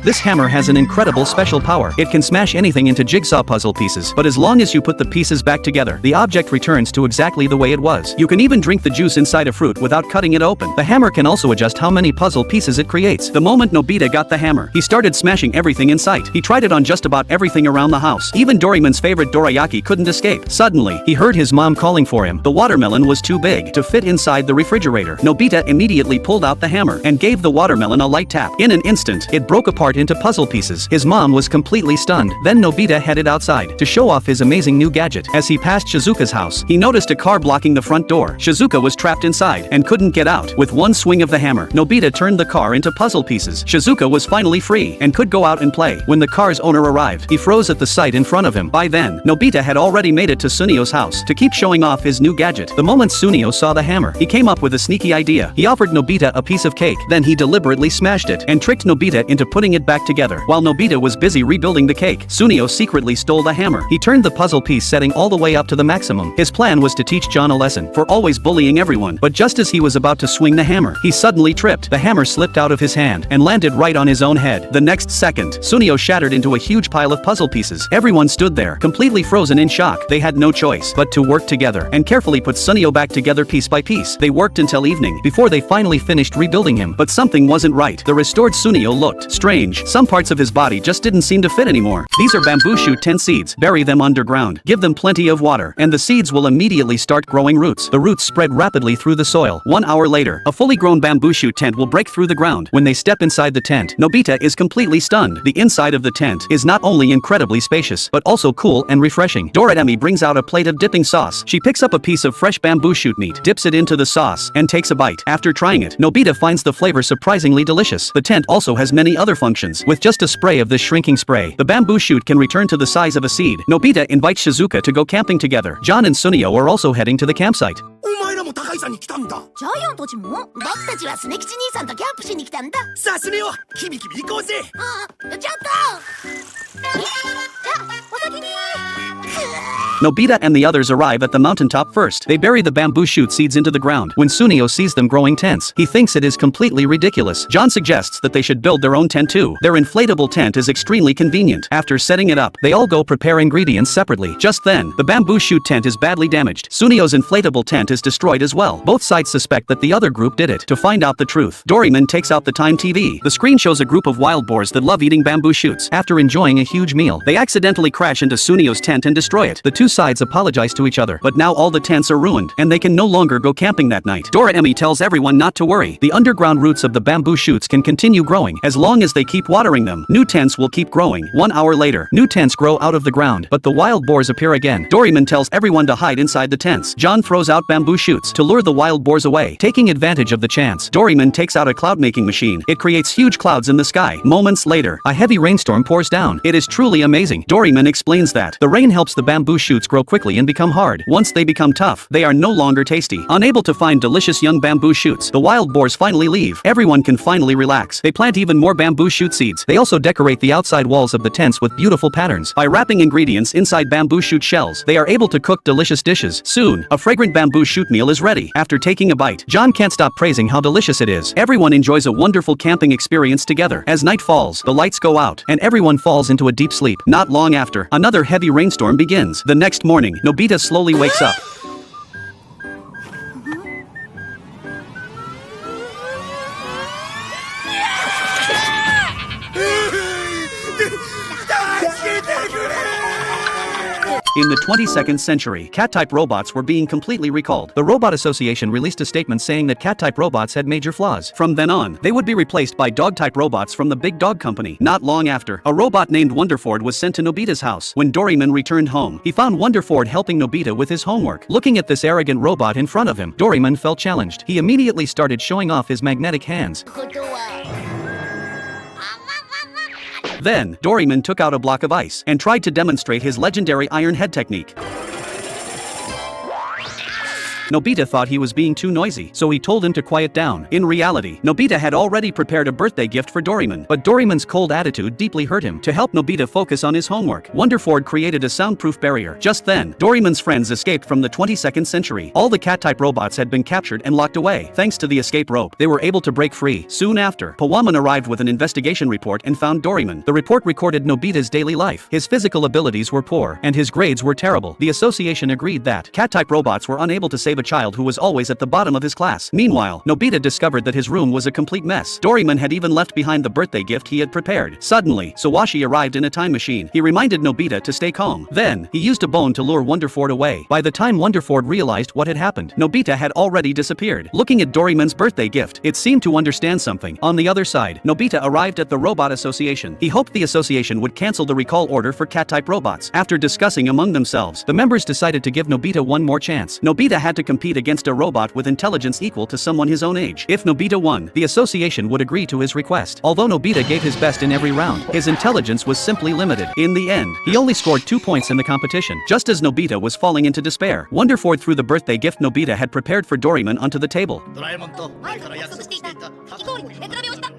This hammer has an incredible special power. It can smash anything into jigsaw puzzle pieces, but as long as you put the pieces back together, the object returns to exactly the way it was. You can even drink the juice inside a fruit without cutting it open. The hammer can also adjust how many puzzle pieces it creates. The moment Nobita got the hammer, he started smashing everything in sight. He tried it on just about everything around the house. Even Doraemon's favorite dorayaki couldn't escape. Suddenly, he heard his mom calling for him. The watermelon was too big to fit inside the refrigerator. Nobita immediately pulled out the hammer and gave the watermelon a light tap. In an instant, it broke apart into puzzle pieces. His mom was completely stunned. Then Nobita headed outside to show off his amazing new gadget. As he passed Shizuka's house, he noticed a car blocking the front door. Shizuka was trapped inside and couldn't get out. With one swing of the hammer, Nobita turned the car into puzzle pieces. Shizuka was finally free and could go out and play. When the car's owner arrived, he froze at the sight in front of him. By then, Nobita had already made it to Sunio's house to keep showing off his new gadget. The moment Sunio saw the hammer, he came up with a sneaky idea. He offered Nobita a piece of cake, then he deliberately smashed it and tricked Nobita into putting it back together. While Nobita was busy rebuilding the cake, Sunio secretly stole the hammer. He turned the puzzle piece setting all the way up to the maximum. His plan was to teach John a lesson for always bullying everyone, but just as he was about to swing the hammer, he suddenly tripped. The hammer slipped out of his hand and landed right on his own head. The next second, Sunio shattered into a huge pile of puzzle pieces. Everyone stood there, completely frozen in shock. They had no choice but to work together and carefully put Sunio back together piece by piece. They worked until evening before they finally finished rebuilding him, but something wasn't right. The restored Sunio looked strange. Some parts of his body just didn't seem to fit anymore. These are bamboo shoot tent seeds. Bury them underground. Give them plenty of water, and the seeds will immediately start growing roots. The roots spread rapidly through the soil. 1 hour later, a fully grown bamboo shoot tent will break through the ground. When they step inside the tent, Nobita is completely stunned. The inside of the tent is not only incredibly spacious, but also cool and refreshing. Doremi brings out a plate of dipping sauce. She picks up a piece of fresh bamboo shoot meat, dips it into the sauce, and takes a bite. After trying it, Nobita finds the flavor surprisingly delicious. The tent also has many other functions. With just a spray of this shrinking spray, the bamboo shoot can return to the size of a seed. Nobita invites Shizuka to go camping together. John and Sunio are also heading to the campsite. お前らも高井さんに来たんだ。ジャイアンたちも？僕たちはスネ吉兄さんとキャンプしに来たんだ。さあスネ夫、キビキビ行こうぜ。ちょっと。お先に。Nobita and the others arrive at the mountaintop first. They bury the bamboo shoot seeds into the ground. When Sunio sees them growing tense, he thinks it is completely ridiculous. John suggests that they should build their own tent too. Their inflatable tent is extremely convenient. After setting it up, they all go prepare ingredients separately. Just then, the bamboo shoot tent is badly damaged. Sunio's inflatable tent is destroyed as well. Both sides suspect that the other group did it. To find out the truth, Doraemon takes out the Time TV. The screen shows a group of wild boars that love eating bamboo shoots. After enjoying a huge meal, they accidentally crash into Sunio's tent and destroy it. The two sides apologize to each other, but now all the tents are ruined, and they can no longer go camping that night. Doremi tells everyone not to worry. The underground roots of the bamboo shoots can continue growing as long as they keep watering them. New tents will keep growing. 1 hour later, new tents grow out of the ground, but the wild boars appear again. Doraemon tells everyone to hide inside the tents. John throws out bamboo shoots to lure the wild boars away. Taking advantage of the chance, Doraemon takes out a cloud-making machine. It creates huge clouds in the sky. Moments later, a heavy rainstorm pours down. It is truly amazing. Doraemon explains that the rain helps the bamboo shoots grow quickly and become hard. Once they become tough, they are no longer tasty. Unable to find delicious young bamboo shoots, the wild boars finally leave. Everyone can finally relax. They plant even more bamboo shoot seeds. They also decorate the outside walls of the tents with beautiful patterns. By wrapping ingredients inside bamboo shoot shells, they are able to cook delicious dishes. Soon, a fragrant bamboo shoot meal is ready. After taking a bite, John can't stop praising how delicious it is. Everyone enjoys a wonderful camping experience together. As night falls, the lights go out, and everyone falls into a deep sleep. Not long after, another heavy rainstorm begins. The next morning, Nobita slowly wakes up. In the 22nd century, cat-type robots were being completely recalled. The Robot Association released a statement saying that cat-type robots had major flaws. From then on, they would be replaced by dog-type robots from the Big Dog Company. Not long after, a robot named Wonderford was sent to Nobita's house. When Doraemon returned home, he found Wonderford helping Nobita with his homework. Looking at this arrogant robot in front of him, Doraemon felt challenged. He immediately started showing off his magnetic hands. Then, Doraemon took out a block of ice and tried to demonstrate his legendary iron head technique. Nobita thought he was being too noisy, so he told him to quiet down. In reality, Nobita had already prepared a birthday gift for Doraemon, but Doraemon's cold attitude deeply hurt him. To help Nobita focus on his homework, Wonderford created a soundproof barrier. Just then, Doraemon's friends escaped from the 22nd century. All the cat-type robots had been captured and locked away. Thanks to the escape rope, they were able to break free. Soon after, Pawamon arrived with an investigation report and found Doraemon. The report recorded Nobita's daily life. His physical abilities were poor, and his grades were terrible. The association agreed that cat-type robots were unable to save a child who was always at the bottom of his class. Meanwhile, Nobita discovered that his room was a complete mess. Doraemon had even left behind the birthday gift he had prepared. Suddenly, Sawashi arrived in a time machine. He reminded Nobita to stay calm. Then, he used a bone to lure Wonderford away. By the time Wonderford realized what had happened, Nobita had already disappeared. Looking at Doraemon's birthday gift, it seemed to understand something. On the other side, Nobita arrived at the Robot Association. He hoped the association would cancel the recall order for cat-type robots. After discussing among themselves, the members decided to give Nobita one more chance. Nobita had to compete against a robot with intelligence equal to someone his own age. If Nobita won, the association would agree to his request. Although Nobita gave his best in every round, his intelligence was simply limited. In the end, he only scored 2 points in the competition. Just as Nobita was falling into despair, Wonderford threw the birthday gift Nobita had prepared for Doraemon onto the table. ドラえもんと前から約束約束してていしいたたかき氷の食べ比べをした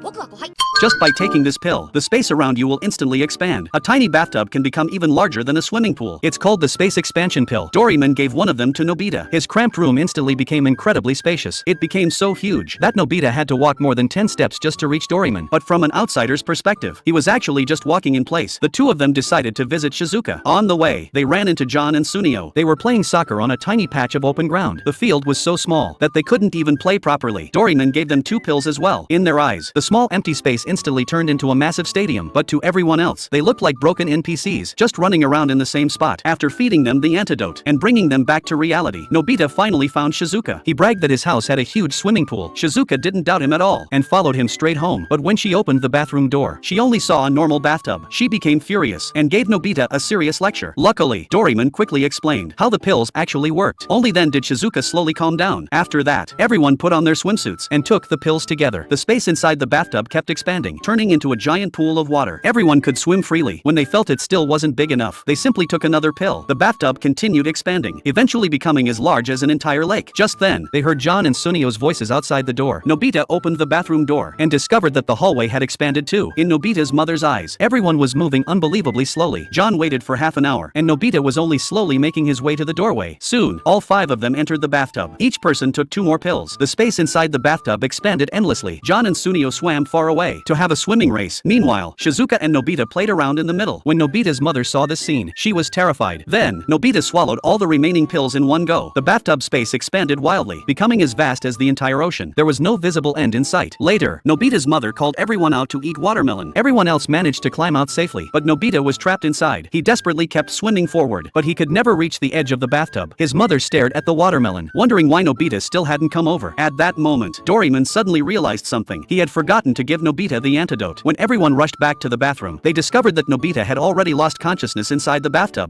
僕は5杯 Just by taking this pill, the space around you will instantly expand. A tiny bathtub can become even larger than a swimming pool. It's called the Space Expansion Pill. Doraemon gave one of them to Nobita. His cramped room instantly became incredibly spacious. It became so huge that Nobita had to walk more than 10 steps just to reach Doraemon. But from an outsider's perspective, he was actually just walking in place. The two of them decided to visit Shizuka. On the way, they ran into John and Sunio. They were playing soccer on a tiny patch of open ground. The field was so small that they couldn't even play properly. Doraemon gave them 2 pills as well. In their eyes, the small empty space instantly turned into a massive stadium, but to everyone else, they looked like broken NPCs, just running around in the same spot. After feeding them the antidote and bringing them back to reality, Nobita finally found Shizuka. He bragged that his house had a huge swimming pool. Shizuka didn't doubt him at all and followed him straight home. But when she opened the bathroom door, she only saw a normal bathtub. She became furious and gave Nobita a serious lecture. Luckily, Doraemon quickly explained how the pills actually worked. Only then did Shizuka slowly calm down. After that, everyone put on their swimsuits and took the pills together. The space inside the bathtub kept expanding, turning into a giant pool of water. Everyone could swim freely. When they felt it still wasn't big enough, they simply took another pill. The bathtub continued expanding, eventually becoming as large as an entire lake. Just then, they heard John and Sunio's voices outside the door. Nobita opened the bathroom door and discovered that the hallway had expanded too. In Nobita's mother's eyes, everyone was moving unbelievably slowly. John waited for half an hour, and Nobita was only slowly making his way to the doorway. Soon, all 5 of them entered the bathtub. Each person took 2 more pills. The space inside the bathtub expanded endlessly. John and Sunio swam far away to have a swimming race. Meanwhile, Shizuka and Nobita played around in the middle. When Nobita's mother saw this scene, she was terrified. Then, Nobita swallowed all the remaining pills in one go. The bathtub space expanded wildly, becoming as vast as the entire ocean. There was no visible end in sight. Later, Nobita's mother called everyone out to eat watermelon. Everyone else managed to climb out safely, but Nobita was trapped inside. He desperately kept swimming forward, but he could never reach the edge of the bathtub. His mother stared at the watermelon, wondering why Nobita still hadn't come over. At that moment, Doraemon suddenly realized something. He had forgotten to give Nobita the antidote. When everyone rushed back to the bathroom, they discovered that Nobita had already lost consciousness inside the bathtub.